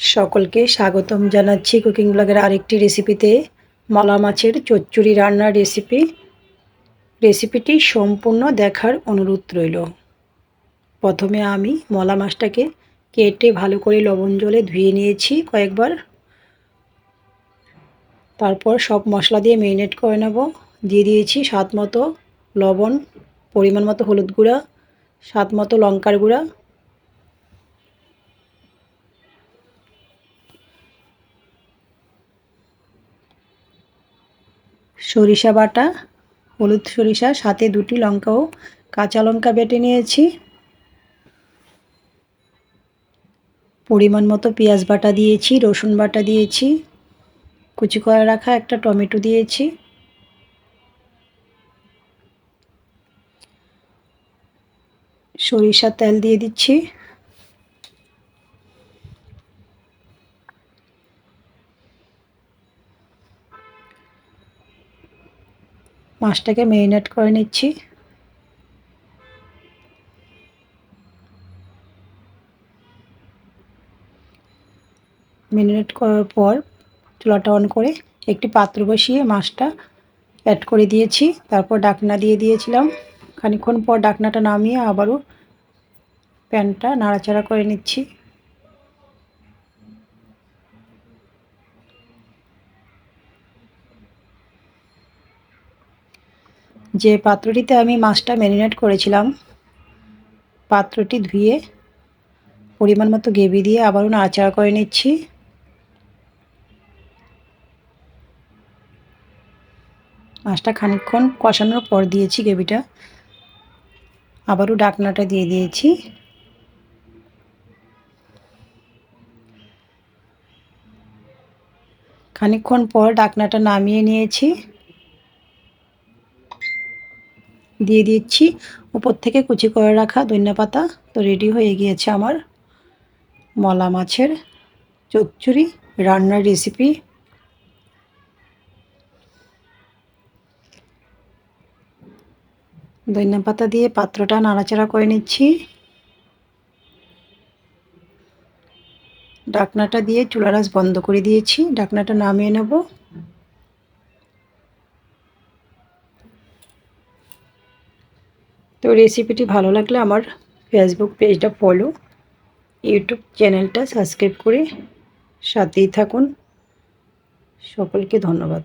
সকলকে স্বাগতম জানাচ্ছি কুকিং ব্লগের আরেকটি রেসিপিতে। মলা মাছের চচ্চড়ি রান্নার রেসিপিটি সম্পূর্ণ দেখার অনুরোধ রইল। প্রথমে আমি মলা মাছটাকে কেটে ভালো করে লবণ জলে ধুয়ে নিয়েছি কয়েকবার। তারপর সব মশলা দিয়ে ম্যারিনেট করে নেব। দিয়ে দিয়েছি স্বাদ মতো লবণ, পরিমাণ মতো হলুদ গুঁড়া, স্বাদ মতো লঙ্কার গুঁড়া, সরিষা বাটা, হলুদ সরিষা, সাথে 2টি লঙ্কা ও কাঁচা লঙ্কা বেটে নিয়েছি। পরিমাণ মতো পেঁয়াজ বাটা দিয়েছি, রসুন বাটা দিয়েছি, কুচি করে রাখা একটা টমেটো দিয়েছি। সরিষার তেল দিয়ে দিচ্ছি। মাছটাকে ম্যারিনেট করে নিচ্ছি। ম্যারিনেট করার পর চুলাটা অন করে একটি পাত্র বসিয়ে মাছটা অ্যাড করে দিয়েছি। তারপর ঢাকনা দিয়ে দিয়েছিলাম। খানিকক্ষণ পর ঢাকনাটা নামিয়ে আবারও প্যানটা নাড়াচাড়া করে নিচ্ছি। যে পাত্রটিতে আমি মাছটা ম্যারিনেট করেছিলাম, পাত্রটি ধুয়ে পরিমাণ মতো গ্রেভি দিয়ে আবারও নাড়াচাড়া করে নিচ্ছি। মাছটা খানিকক্ষণ কষানোর পর দিয়েছি গ্রেভিটা, আবারও ঢাকনাটা দিয়ে দিয়েছি। খানিকক্ষণ পর ঢাকনাটা নামিয়ে নিয়েছি। দিয়ে দিচ্ছি উপর থেকে কুচি করে রাখা ধনেপাতা। তো রেডি হয়ে গিয়েছে আমার মলা মাছের চচ্চড়ি রান্নার রেসিপি। ধনেপাতা দিয়ে পাত্রটা নাড়াচাড়া করে নিচ্ছি। ঢাকনাটা দিয়ে চুলার আঁচ বন্ধ করে দিয়েছি। ঢাকনাটা নামিয়ে নেব। তো রেসিপিটি ভালো লাগলে আমার ফেসবুক পেজটা ফলো, ইউটিউব চ্যানেলটা সাবস্ক্রাইব করে সাথেই থাকুন। সকলকে ধন্যবাদ।